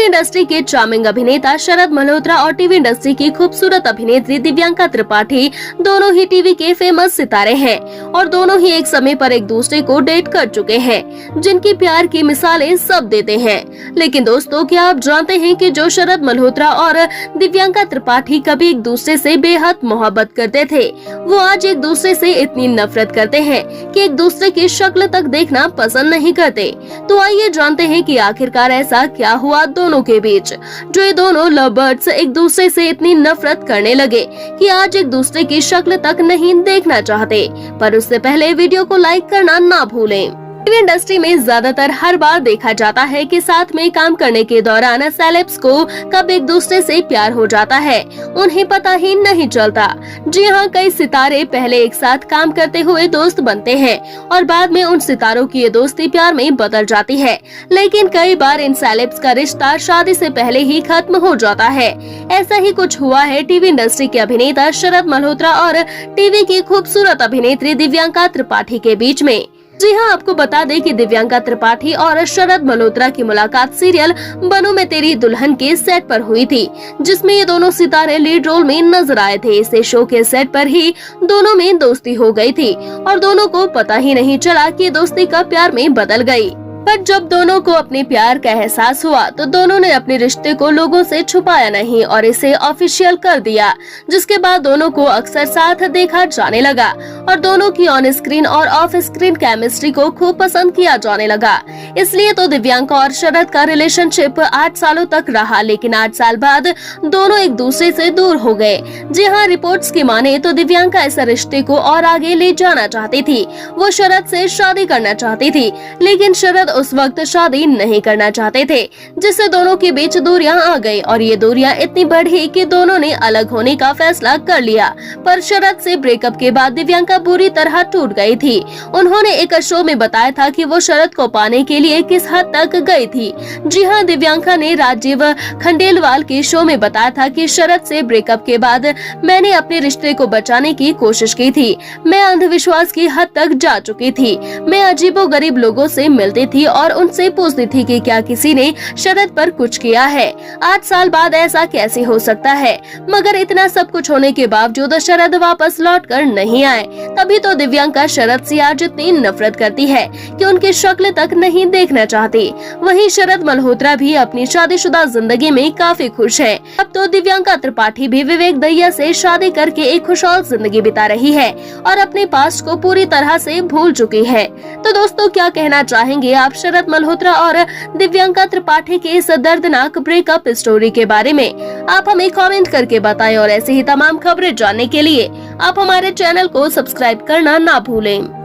Industry के charming अभिनेता शरद मल्होत्रा और टीवी इंडस्ट्री की खूबसूरत अभिनेत्री दिव्यांका त्रिपाठी दोनों ही टीवी के फेमस सितारे हैं और दोनों ही एक समय पर एक दूसरे को डेट कर चुके हैं, जिनकी प्यार की मिसालें सब देते हैं। लेकिन दोस्तों, क्या आप जानते हैं कि जो शरद मल्होत्रा और दिव्यांका त्रिपाठी कभी एक दूसरे से बेहद मोहब्बत करते थे, वो आज एक दूसरे से इतनी नफरत करते हैं कि एक दूसरे की शक्ल तक देखना पसंद नहीं करते। तो आइए जानते हैं कि आखिरकार ऐसा क्या हुआ दोनों के बीच, जो ये दोनों लव बर्ड्स एक दूसरे से इतनी नफरत करने लगे कि आज एक दूसरे की शक्ल तक नहीं देखना चाहते। पर उससे पहले वीडियो को लाइक करना ना भूलें। टीवी इंडस्ट्री में ज्यादातर हर बार देखा जाता है कि साथ में काम करने के दौरान सेलेब्स को कब एक दूसरे से प्यार हो जाता है, उन्हें पता ही नहीं चलता। जी हाँ, कई सितारे पहले एक साथ काम करते हुए दोस्त बनते हैं और बाद में उन सितारों की ये दोस्ती प्यार में बदल जाती है। लेकिन कई बार इन सेलेब्स का रिश्ता शादी से पहले ही खत्म हो जाता है। ऐसा ही कुछ हुआ है टीवी इंडस्ट्री के अभिनेता शरद मल्होत्रा और टीवी की खूबसूरत अभिनेत्री दिव्यांका त्रिपाठी के बीच में। जी हाँ, आपको बता दें कि दिव्यांका त्रिपाठी और शरद मल्होत्रा की मुलाकात सीरियल बनूं मैं तेरी दुल्हन के सेट पर हुई थी, जिसमें ये दोनों सितारे लीड रोल में नजर आए थे। इसे शो के सेट पर ही दोनों में दोस्ती हो गई थी और दोनों को पता ही नहीं चला कि दोस्ती कब प्यार में बदल गई। पर जब दोनों को अपने प्यार का एहसास हुआ तो दोनों ने अपने रिश्ते को लोगों से छुपाया नहीं और इसे ऑफिशियल कर दिया, जिसके बाद दोनों को अक्सर साथ देखा जाने लगा और दोनों की ऑन स्क्रीन और ऑफ स्क्रीन केमिस्ट्री को खूब पसंद किया जाने लगा। इसलिए तो दिव्यांका और शरद का रिलेशनशिप 8 सालों तक रहा, लेकिन 8 साल बाद दोनों एक दूसरे से दूर हो गए। जी हाँ, रिपोर्ट्स की माने तो दिव्यांका इस रिश्ते को और आगे ले जाना चाहती थी। वो शरद से शादी करना चाहती थी, लेकिन शरद उस वक्त शादी नहीं करना चाहते थे, जिससे दोनों के बीच दूरियां आ गई और ये दूरियां इतनी बढ़ी कि दोनों ने अलग होने का फैसला कर लिया। पर शरद से ब्रेकअप के बाद दिव्यांका बुरी तरह टूट गई थी। उन्होंने एक शो में बताया था कि वो शरद को पाने के लिए किस हद तक गई थी। जी हाँ, दिव्यांका ने राजीव खंडेलवाल के शो में बताया था कि शरद से ब्रेकअप के बाद मैंने अपने रिश्ते को बचाने की कोशिश की थी। मैं अंधविश्वास की हद तक जा चुकी थी। मैं अजीबोगरीब लोगों से मिलती थी और उनसे पूछती थी कि क्या किसी ने शरद पर कुछ किया है। 8 साल बाद ऐसा कैसे हो सकता है? मगर इतना सब कुछ होने के बावजूद शरद वापस लौटकर नहीं आए। तभी तो दिव्यांका शरद से आज इतनी नफरत करती है कि उनकी शक्ल तक नहीं देखना चाहती। वहीं शरद मल्होत्रा भी अपनी शादीशुदा जिंदगी में काफी खुश है। अब तो दिव्यांका त्रिपाठी भी विवेक दहिया से शादी करके एक खुशहाल जिंदगी बिता रही है और अपने पास्ट को पूरी तरह से भूल चुकी है। तो दोस्तों, क्या कहना चाहेंगे आप शरद मल्होत्रा और दिव्यांका त्रिपाठी के इस दर्दनाक ब्रेकअप स्टोरी के बारे में? आप हमें कमेंट करके बताएं और ऐसे ही तमाम खबरें जानने के लिए आप हमारे चैनल को सब्सक्राइब करना ना भूलें।